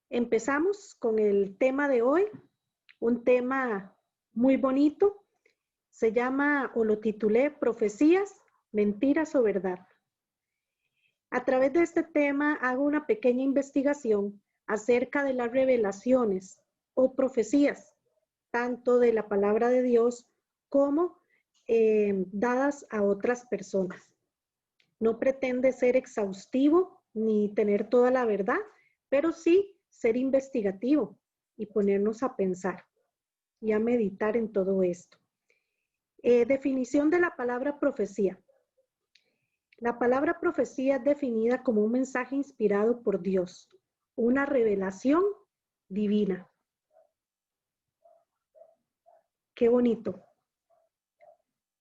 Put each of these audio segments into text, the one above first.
Empezamos con el tema de hoy, un tema muy bonito. Se llama, o lo titulé, Profecías, Mentiras o Verdad. A través de este tema hago una pequeña investigación acerca de las revelaciones o profecías, tanto de la palabra de Dios como dadas a otras personas. No pretende ser exhaustivo ni tener toda la verdad, pero sí ser investigativo y ponernos a pensar y a meditar en todo esto. Definición de la palabra profecía. La palabra profecía es definida como un mensaje inspirado por Dios, una revelación divina. Qué bonito.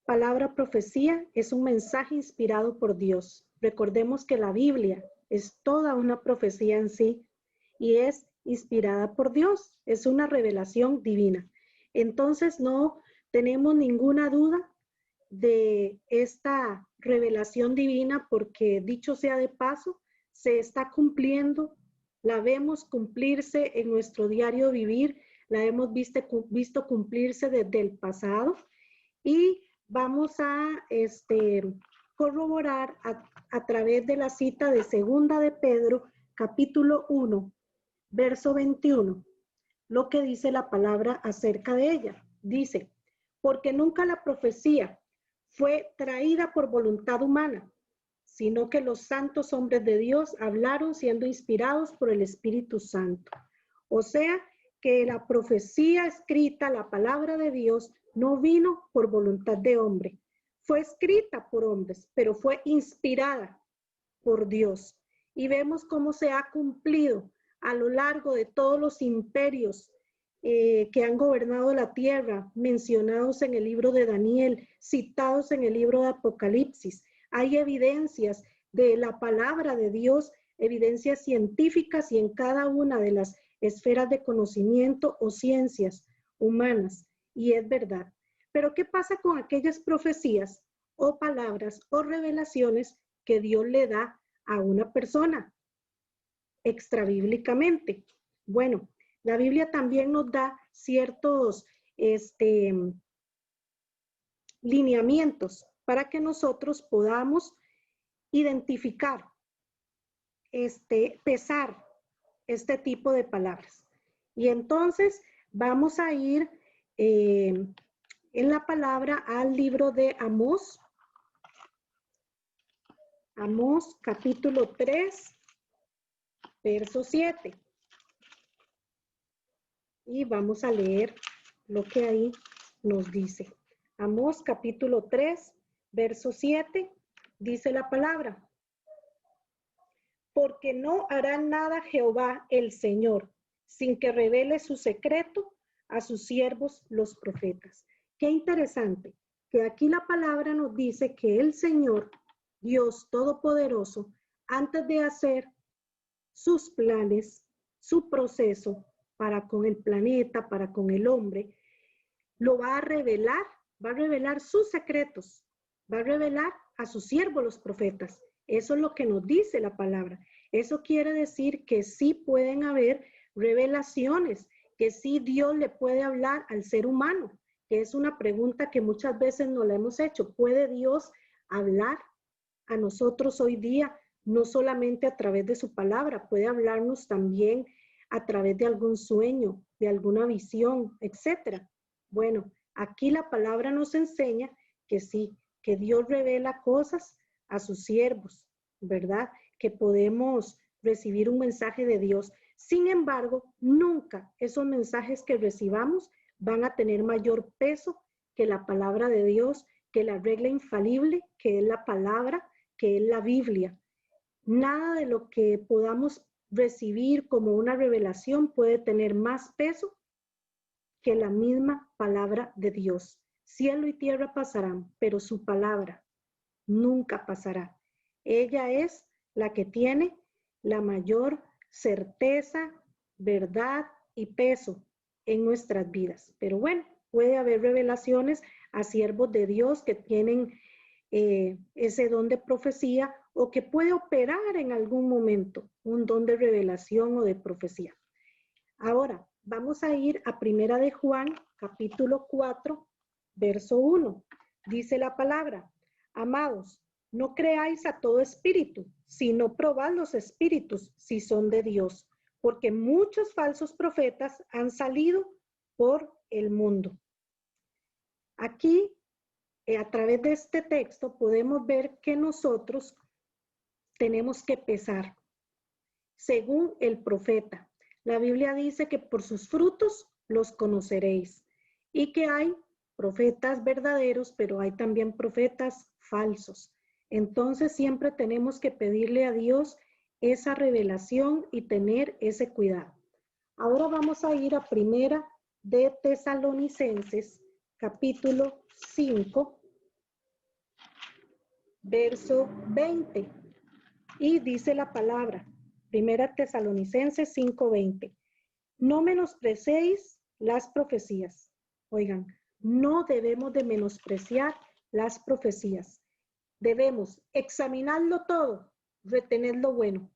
Palabra profecía es un mensaje inspirado por Dios. Recordemos que la Biblia es toda una profecía en sí y es inspirada por Dios, es una revelación divina. Entonces no tenemos ninguna duda de esta revelación divina porque, dicho sea de paso, se está cumpliendo, la vemos cumplirse en nuestro diario vivir, la hemos visto cumplirse desde el pasado y vamos a corroborar a través de la cita de Segunda de Pedro, capítulo 1, verso 21, lo que dice la palabra acerca de ella. Dice, porque nunca la profecía fue traída por voluntad humana, sino que los santos hombres de Dios hablaron siendo inspirados por el Espíritu Santo. O sea, que la profecía escrita, la palabra de Dios, no vino por voluntad de hombre. Fue escrita por hombres, pero fue inspirada por Dios. Y vemos cómo se ha cumplido a lo largo de todos los imperios que han gobernado la tierra, mencionados en el libro de Daniel, citados en el libro de Apocalipsis. Hay evidencias de la palabra de Dios, evidencias científicas y en cada una de las esferas de conocimiento o ciencias humanas. Y es verdad. Pero ¿qué pasa con aquellas profecías o palabras o revelaciones que Dios le da a una persona extrabíblicamente? Bueno, la Biblia también nos da ciertos lineamientos para que nosotros podamos identificar, pesar este tipo de palabras. Y entonces vamos a ir en la palabra al libro de Amós. Amós capítulo 3, verso 7. Y vamos a leer lo que ahí nos dice. Amós capítulo 3, verso 7, dice la palabra. Porque no hará nada Jehová el Señor, sin que revele su secreto a sus siervos los profetas. Qué interesante, que aquí la palabra nos dice que el Señor, Dios Todopoderoso, antes de hacer sus planes, su proceso para con el planeta, para con el hombre, lo va a revelar sus secretos, va a revelar a sus siervos los profetas. Eso es lo que nos dice la palabra. Eso quiere decir que sí pueden haber revelaciones, que sí Dios le puede hablar al ser humano, que es una pregunta que muchas veces nos la hemos hecho. ¿Puede Dios hablar a nosotros hoy día? No solamente a través de su palabra, puede hablarnos también a través de algún sueño, de alguna visión, etcétera. Bueno, aquí la palabra nos enseña que sí, que Dios revela cosas a sus siervos, ¿verdad? Que podemos recibir un mensaje de Dios. Sin embargo, nunca esos mensajes que recibamos van a tener mayor peso que la palabra de Dios, que la regla infalible, que es la palabra, que es la Biblia. Nada de lo que podamos recibir como una revelación puede tener más peso que la misma palabra de Dios. Cielo y tierra pasarán, pero su palabra nunca pasará. Ella es la que tiene la mayor certeza, verdad y peso en nuestras vidas. Pero bueno, puede haber revelaciones a siervos de Dios que tienen ese don de profecía o que puede operar en algún momento un don de revelación o de profecía. Ahora, vamos a ir a Primera de Juan, capítulo 4, verso 1. Dice la palabra: amados, no creáis a todo espíritu, sino probad los espíritus si son de Dios, porque muchos falsos profetas han salido por el mundo. Aquí, a través de este texto, podemos ver que nosotros tenemos que pesar según el profeta. La Biblia dice que por sus frutos los conoceréis y que hay profetas verdaderos, pero hay también profetas falsos. Entonces siempre tenemos que pedirle a Dios esa revelación y tener ese cuidado. Ahora vamos a ir a Primera de Tesalonicenses, capítulo 5, verso 20. Y dice la palabra, Primera Tesalonicenses 5:20. No menosprecéis las profecías. Oigan, no debemos de menospreciar las profecías. Debemos examinarlo todo, retener lo bueno.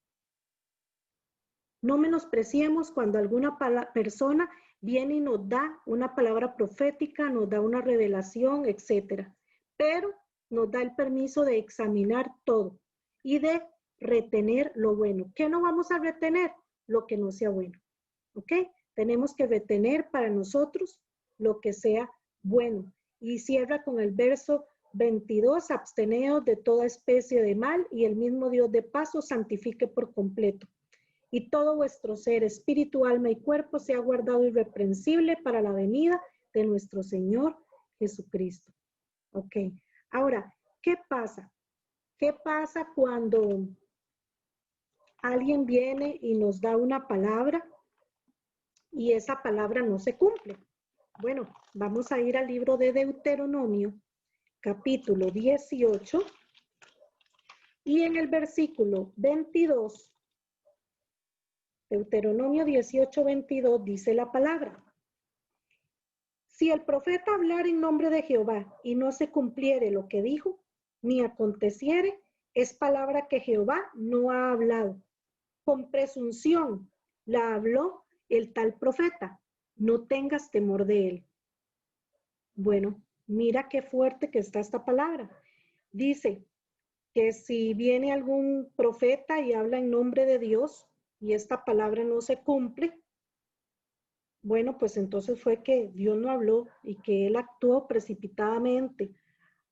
No menospreciemos cuando alguna persona viene y nos da una palabra profética, nos da una revelación, etcétera. Pero nos da el permiso de examinar todo y de retener lo bueno. ¿Qué no vamos a retener? Lo que no sea bueno. ¿Ok? Tenemos que retener para nosotros lo que sea bueno. Y cierra con el verso 22, absteneos de toda especie de mal y el mismo Dios de paz os santifique por completo. Y todo vuestro ser, espíritu, alma y cuerpo sea guardado irreprensible para la venida de nuestro Señor Jesucristo. Ok. Ahora, ¿qué pasa? ¿Qué pasa cuando alguien viene y nos da una palabra y esa palabra no se cumple? Bueno, vamos a ir al libro de Deuteronomio, capítulo 18, y en el versículo 22, Deuteronomio 18, 22, dice la palabra: si el profeta hablar en nombre de Jehová y no se cumpliere lo que dijo, ni aconteciere, es palabra que Jehová no ha hablado. Con presunción la habló el tal profeta. No tengas temor de él. Bueno, mira qué fuerte que está esta palabra. Dice que si viene algún profeta y habla en nombre de Dios y esta palabra no se cumple, bueno, pues entonces fue que Dios no habló y que él actuó precipitadamente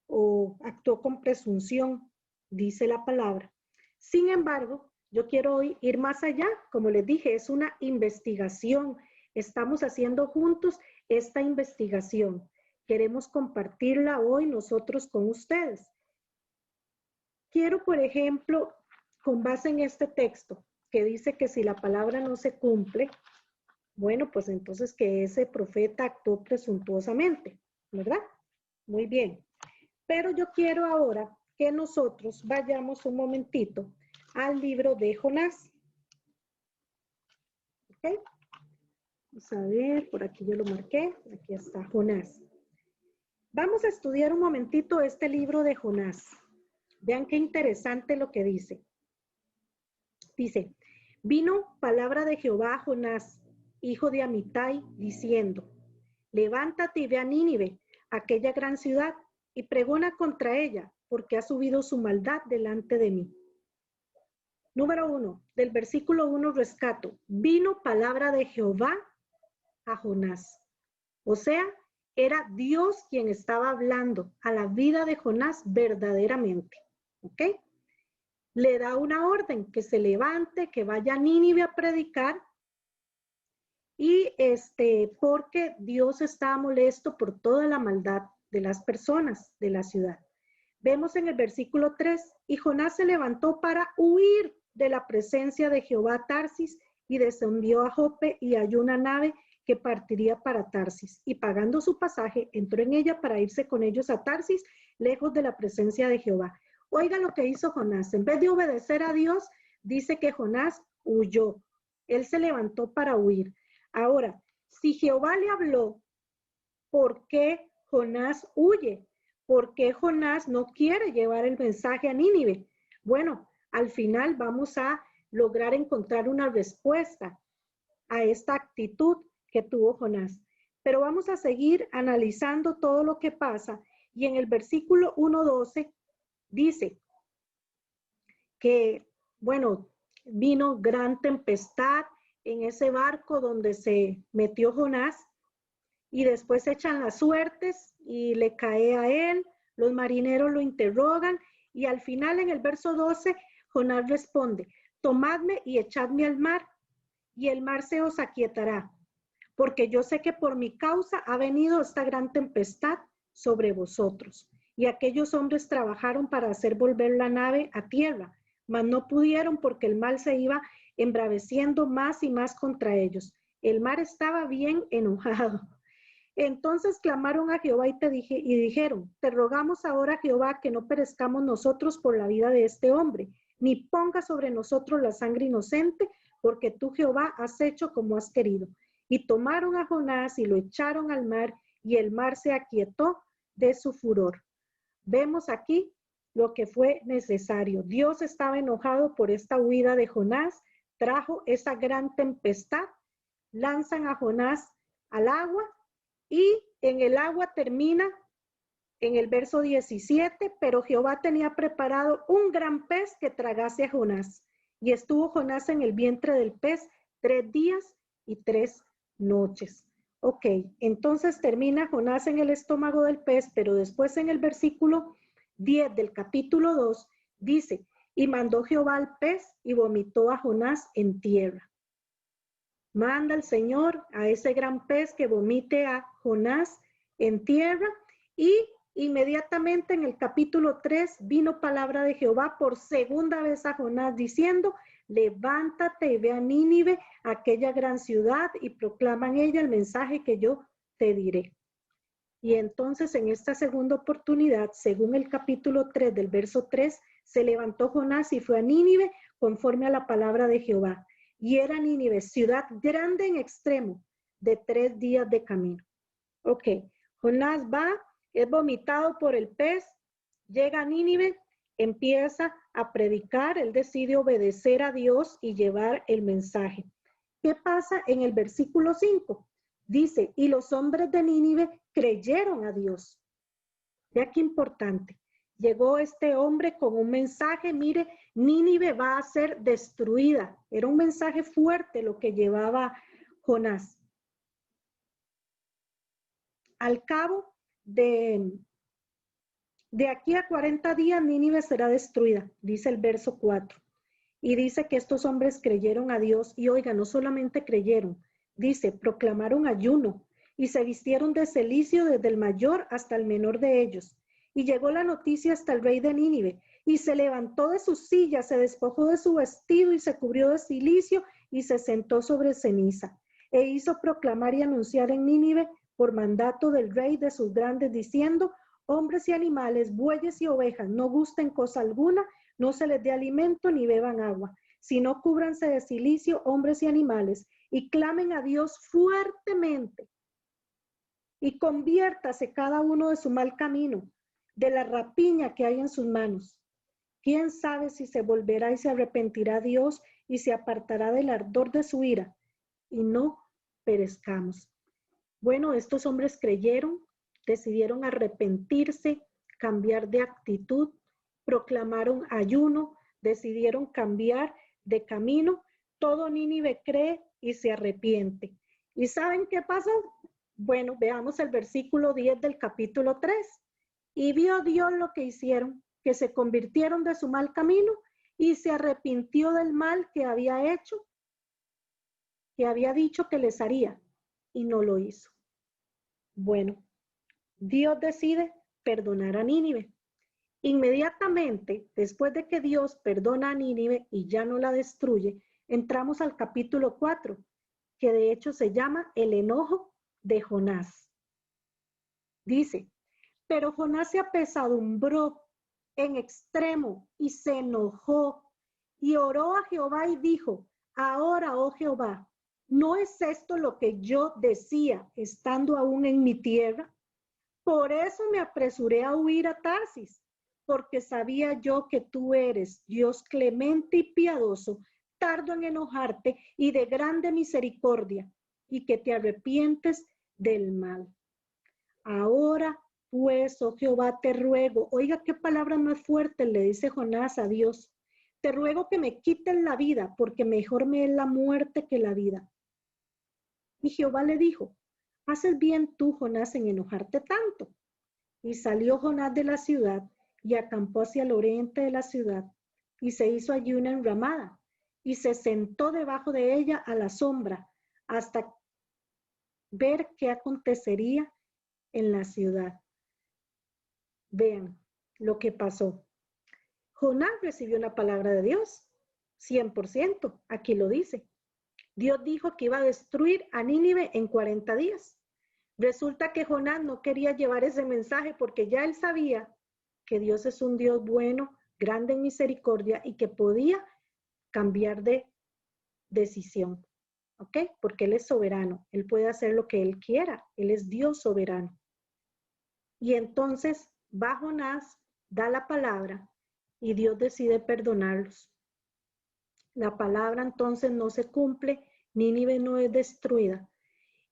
o actuó con presunción, dice la palabra. Sin embargo, yo quiero hoy ir más allá. Como les dije, es una investigación. Estamos haciendo juntos esta investigación. Queremos compartirla hoy nosotros con ustedes. Quiero, por ejemplo, con base en este texto, que dice que si la palabra no se cumple, bueno, pues entonces que ese profeta actuó presuntuosamente, ¿verdad? Muy bien. Pero yo quiero ahora que nosotros vayamos un momentito al libro de Jonás. ¿Ok? Vamos a ver, por aquí yo lo marqué. Aquí está Jonás. Vamos a estudiar un momentito este libro de Jonás. Vean qué interesante lo que dice. Dice, vino palabra de Jehová a Jonás, hijo de Amitai, diciendo, levántate y ve a Nínive, aquella gran ciudad, y pregona contra ella, porque ha subido su maldad delante de mí. Número 1, del versículo 1 rescato, vino palabra de Jehová a Jonás. O sea, era Dios quien estaba hablando a la vida de Jonás verdaderamente. ¿Ok? Le da una orden, que se levante, que vaya a Nínive a predicar, y porque Dios estaba molesto por toda la maldad de las personas de la ciudad. Vemos en el versículo 3, y Jonás se levantó para huir de la presencia de Jehová a Tarsis y descendió a Jope y halló una nave que partiría para Tarsis y pagando su pasaje entró en ella para irse con ellos a Tarsis lejos de la presencia de Jehová. Oiga lo que hizo Jonás. En vez de obedecer a Dios, dice que Jonás huyó. Él se levantó para huir. Ahora, si Jehová le habló, ¿por qué Jonás huye? ¿Por qué Jonás no quiere llevar el mensaje a Nínive? Bueno, al final vamos a lograr encontrar una respuesta. a esta actitud que tuvo Jonás. Pero vamos a seguir analizando todo lo que pasa y en el versículo 1:12 dice que, bueno, vino gran tempestad en ese barco donde se metió Jonás y después echan las suertes y le cae a él, los marineros lo interrogan y al final en el verso 12 Jonás responde, tomadme y echadme al mar y el mar se os aquietará, porque yo sé que por mi causa ha venido esta gran tempestad sobre vosotros. Y aquellos hombres trabajaron para hacer volver la nave a tierra, mas no pudieron porque el mar se iba embraveciendo más y más contra ellos. El mar estaba bien enojado. Entonces clamaron a Jehová y dijeron, te rogamos ahora, Jehová, que no perezcamos nosotros por la vida de este hombre, ni ponga sobre nosotros la sangre inocente, porque tú, Jehová, has hecho como has querido. Y tomaron a Jonás y lo echaron al mar, y el mar se aquietó de su furor. Vemos aquí lo que fue necesario. Dios estaba enojado por esta huida de Jonás, trajo esa gran tempestad, lanzan a Jonás al agua, y en el agua termina en el verso 17, pero Jehová tenía preparado un gran pez que tragase a Jonás. Y estuvo Jonás en el vientre del pez 3 días y 3 noches. Ok, entonces termina Jonás en el estómago del pez, pero después en el versículo 10 del capítulo 2 dice, y mandó Jehová al pez y vomitó a Jonás en tierra. Manda el Señor a ese gran pez que vomite a Jonás en tierra y inmediatamente en el capítulo 3 vino palabra de Jehová por segunda vez a Jonás diciendo, levántate y ve a Nínive, aquella gran ciudad, y proclama en ella el mensaje que yo te diré. Y entonces en esta segunda oportunidad, según el capítulo 3 del verso 3, se levantó Jonás y fue a Nínive conforme a la palabra de Jehová. Y era Nínive, ciudad grande en extremo, de 3 días de camino. Ok, Jonás va, es vomitado por el pez, llega a Nínive, empieza a predicar, él decide obedecer a Dios y llevar el mensaje. ¿Qué pasa en el versículo 5? Dice, y los hombres de Nínive creyeron a Dios. Ya qué importante. Llegó este hombre con un mensaje, mire, Nínive va a ser destruida. Era un mensaje fuerte lo que llevaba Jonás. Al cabo de aquí a 40 días, Nínive será destruida, dice el verso 4. Y dice que estos hombres creyeron a Dios y oiga, no solamente creyeron, dice, proclamaron ayuno y se vistieron de cilicio desde el mayor hasta el menor de ellos. Y llegó la noticia hasta el rey de Nínive y se levantó de su silla, se despojó de su vestido y se cubrió de cilicio y se sentó sobre ceniza. E hizo proclamar y anunciar en Nínive por mandato del rey de sus grandes diciendo, hombres y animales, bueyes y ovejas, no gusten cosa alguna, no se les dé alimento ni beban agua, sino cúbranse de cilicio hombres y animales y clamen a Dios fuertemente y conviértase cada uno de su mal camino, de la rapiña que hay en sus manos. ¿Quién sabe si se volverá y se arrepentirá Dios y se apartará del ardor de su ira y no perezcamos? Bueno, estos hombres creyeron, decidieron arrepentirse, cambiar de actitud, proclamaron ayuno, decidieron cambiar de camino. Todo Nínive cree y se arrepiente. ¿Y saben qué pasó? Bueno, veamos el versículo 10 del capítulo 3. Y vio Dios lo que hicieron, que se convirtieron de su mal camino y se arrepintió del mal que había hecho, que había dicho que les haría, y no lo hizo. Bueno, Dios decide perdonar a Nínive. Inmediatamente, después de que Dios perdona a Nínive y ya no la destruye, entramos al capítulo 4, que de hecho se llama el enojo de Jonás. Dice, pero Jonás se apesadumbró en extremo y se enojó y oró a Jehová y dijo, ahora, oh Jehová, ¿no es esto lo que yo decía estando aún en mi tierra? Por eso me apresuré a huir a Tarsis, porque sabía yo que tú eres Dios clemente y piadoso, tardo en enojarte y de grande misericordia, y que te arrepientes del mal. Ahora, pues, oh Jehová, te ruego, oiga qué palabra más fuerte le dice Jonás a Dios, te ruego que me quiten la vida, porque mejor me es la muerte que la vida. Y Jehová le dijo, haces bien tú, Jonás, en enojarte tanto. Y salió Jonás de la ciudad y acampó hacia el oriente de la ciudad, y se hizo allí una enramada, y se sentó debajo de ella a la sombra, hasta ver qué acontecería en la ciudad. Vean lo que pasó. Jonás recibió la palabra de Dios, 100%, aquí lo dice. Dios dijo que iba a destruir a Nínive en 40 días. Resulta que Jonás no quería llevar ese mensaje porque ya él sabía que Dios es un Dios bueno, grande en misericordia y que podía cambiar de decisión, ¿ok? Porque Él es soberano, Él puede hacer lo que Él quiera, Él es Dios soberano. Y entonces va Jonás, da la palabra y Dios decide perdonarlos. La palabra entonces no se cumple, Nínive no es destruida.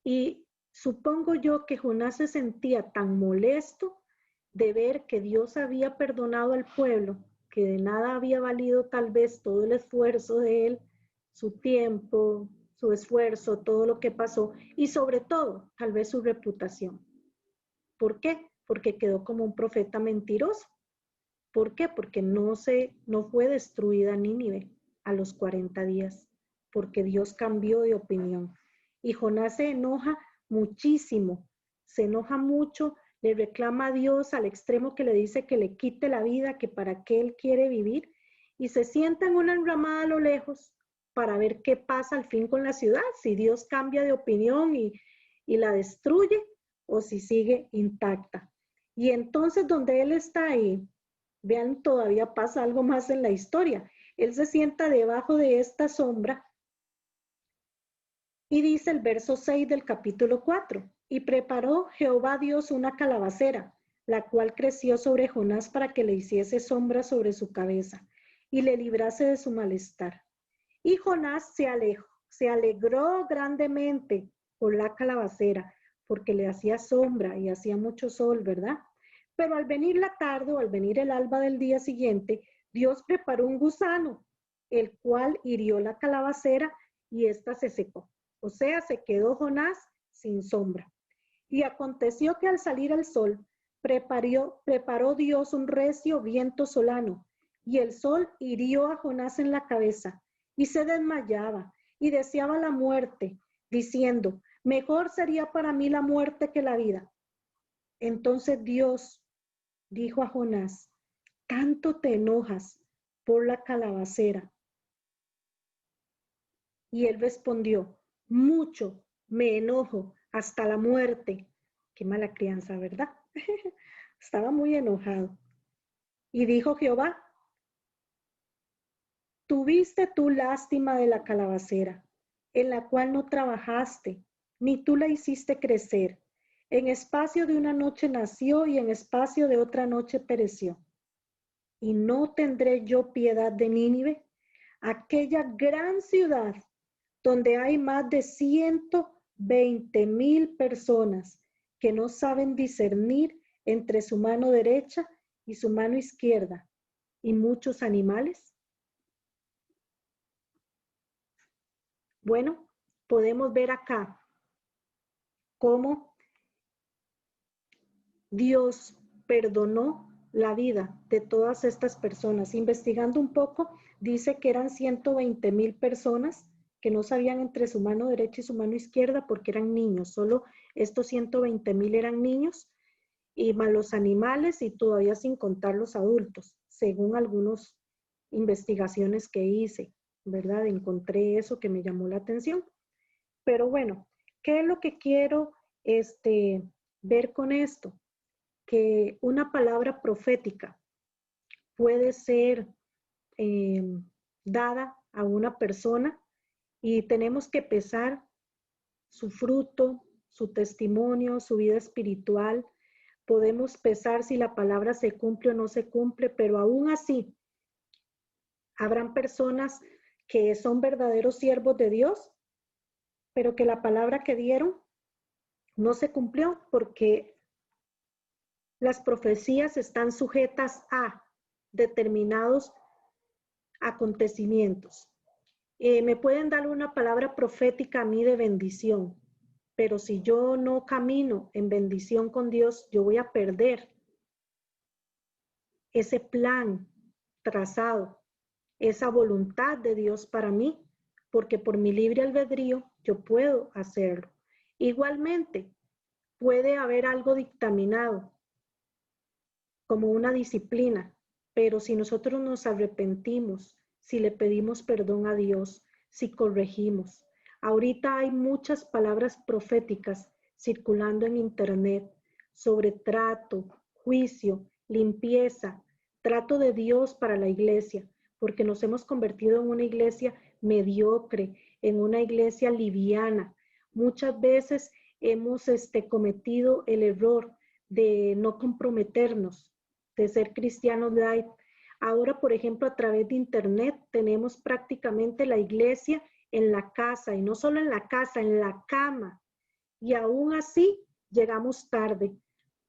Y supongo yo que Jonás se sentía tan molesto de ver que Dios había perdonado al pueblo, que de nada había valido tal vez todo el esfuerzo de él, su tiempo, su esfuerzo, todo lo que pasó y sobre todo tal vez su reputación. ¿Por qué? Porque quedó como un profeta mentiroso. ¿Por qué? Porque no fue destruida Nínive a los 40 días, porque Dios cambió de opinión. Y Jonás se enoja muchísimo, se enoja mucho, le reclama a Dios al extremo que le dice que le quite la vida, que para qué él quiere vivir, y se sienta en una enramada a lo lejos para ver qué pasa al fin con la ciudad, si Dios cambia de opinión y la destruye o si sigue intacta. Y entonces donde él está ahí, vean, todavía pasa algo más en la historia. Él se sienta debajo de esta sombra y dice el verso 6 del capítulo 4, y preparó Jehová Dios una calabacera, la cual creció sobre Jonás para que le hiciese sombra sobre su cabeza y le librase de su malestar. Y Jonás se alegró grandemente por la calabacera, porque le hacía sombra y hacía mucho sol, ¿verdad? Pero al venir la tarde o al venir el alba del día siguiente, Dios preparó un gusano, el cual hirió la calabacera y ésta se secó. O sea, se quedó Jonás sin sombra. Y aconteció que al salir el sol, preparó Dios un recio viento solano, y el sol hirió a Jonás en la cabeza, y se desmayaba, y deseaba la muerte, diciendo, mejor sería para mí la muerte que la vida. Entonces Dios dijo a Jonás, ¿tanto te enojas por la calabacera? Y él respondió, mucho me enojo hasta la muerte. Qué mala crianza, ¿verdad? Estaba muy enojado. Y dijo Jehová, tuviste tú lástima de la calabacera, en la cual no trabajaste, ni tú la hiciste crecer. En espacio de una noche nació y en espacio de otra noche pereció. Y no tendré yo piedad de Nínive, aquella gran ciudad donde hay más de 120,000 personas que no saben discernir entre su mano derecha y su mano izquierda, y muchos animales. Bueno, podemos ver acá cómo Dios perdonó la vida de todas estas personas. Investigando un poco, dice que eran 120,000 personas que no sabían entre su mano derecha y su mano izquierda porque eran niños. Solo estos 120,000 eran niños y más los animales y todavía sin contar los adultos, según algunas investigaciones que hice, ¿verdad? Encontré eso que me llamó la atención. Pero bueno, ¿qué es lo que quiero ver con esto? Que una palabra profética puede ser dada a una persona y tenemos que pesar su fruto, su testimonio, su vida espiritual. Podemos pesar si la palabra se cumple o no se cumple, pero aún así habrán personas que son verdaderos siervos de Dios, pero que la palabra que dieron no se cumplió porque las profecías están sujetas a determinados acontecimientos. Me pueden dar una palabra profética a mí de bendición, pero si yo no camino en bendición con Dios, yo voy a perder ese plan trazado, esa voluntad de Dios para mí, porque por mi libre albedrío yo puedo hacerlo. Igualmente, puede haber algo dictaminado como una disciplina, pero si nosotros nos arrepentimos, si le pedimos perdón a Dios, si corregimos. Ahorita hay muchas palabras proféticas circulando en internet sobre trato, juicio, limpieza, trato de Dios para la iglesia, porque nos hemos convertido en una iglesia mediocre, en una iglesia liviana. Muchas veces hemos cometido el error de no comprometernos, de ser cristianos light. Ahora, por ejemplo, a través de internet tenemos prácticamente la iglesia en la casa, y no solo en la casa, en la cama. Y aún así llegamos tarde,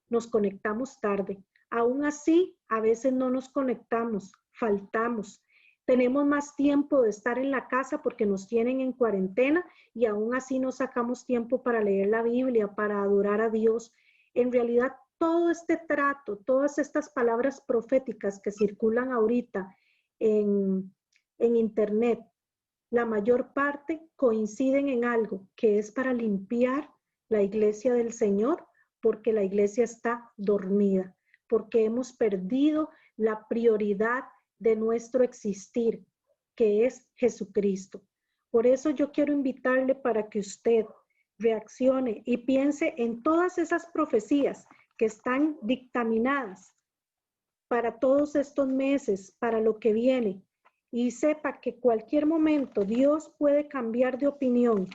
nos conectamos tarde. Aún así, a veces no nos conectamos, faltamos. Tenemos más tiempo de estar en la casa porque nos tienen en cuarentena y aún así no sacamos tiempo para leer la Biblia, para adorar a Dios. En realidad, todo este trato, todas estas palabras proféticas que circulan ahorita en internet, la mayor parte coinciden en algo que es para limpiar la iglesia del Señor, porque la iglesia está dormida, porque hemos perdido la prioridad de nuestro existir, que es Jesucristo. Por eso yo quiero invitarle para que usted reaccione y piense en todas esas profecías que están dictaminadas para todos estos meses, para lo que viene, y sepa que cualquier momento Dios puede cambiar de opinión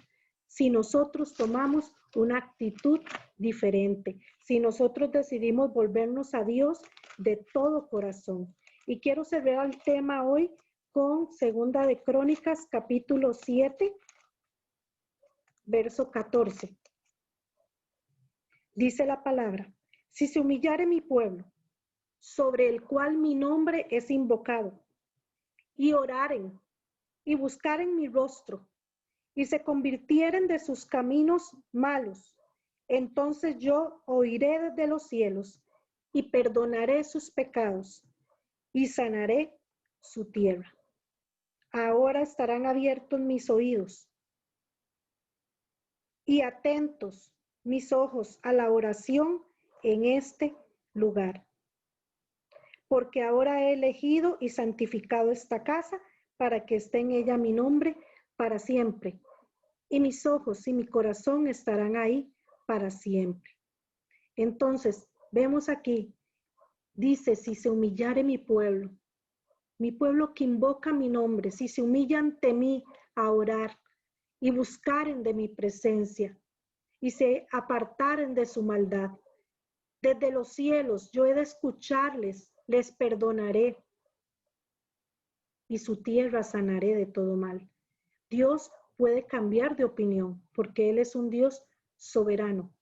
si nosotros tomamos una actitud diferente, si nosotros decidimos volvernos a Dios de todo corazón. Y quiero cerrar el tema hoy con Segunda de Crónicas, capítulo 7, verso 14. Dice la palabra: si se humillare mi pueblo, sobre el cual mi nombre es invocado, y oraren y buscaren mi rostro, y se convirtieren de sus caminos malos, entonces yo oiré desde los cielos y perdonaré sus pecados y sanaré su tierra. Ahora estarán abiertos mis oídos y atentos mis ojos a la oración en este lugar, porque ahora he elegido y santificado esta casa para que esté en ella mi nombre para siempre, y mis ojos y mi corazón estarán ahí para siempre. Entonces, vemos aquí, dice: si se humillare mi pueblo que invoca mi nombre, si se humilla ante mí a orar y buscaren de mi presencia y se apartaren de su maldad, desde los cielos yo he de escucharles, les perdonaré y su tierra sanaré de todo mal. Dios puede cambiar de opinión porque Él es un Dios soberano.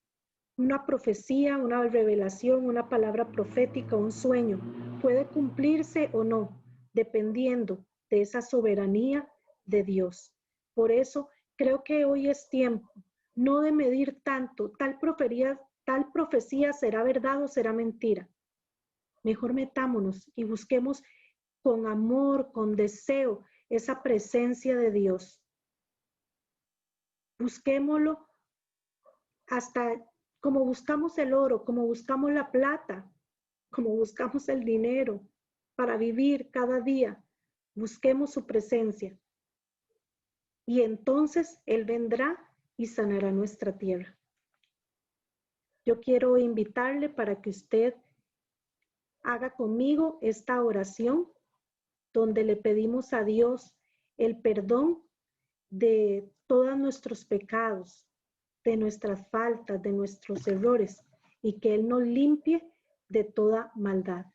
Una profecía, una revelación, una palabra profética, un sueño puede cumplirse o no, dependiendo de esa soberanía de Dios. Por eso creo que hoy es tiempo no de medir tanto, tal profecía será verdad o será mentira. Mejor metámonos y busquemos con amor, con deseo, esa presencia de Dios. Busquémoslo hasta como buscamos el oro, como buscamos la plata, como buscamos el dinero para vivir cada día. Busquemos su presencia. Y entonces Él vendrá y sanará nuestra tierra. Yo quiero invitarle para que usted haga conmigo esta oración donde le pedimos a Dios el perdón de todos nuestros pecados, de nuestras faltas, de nuestros errores, y que Él nos limpie de toda maldad.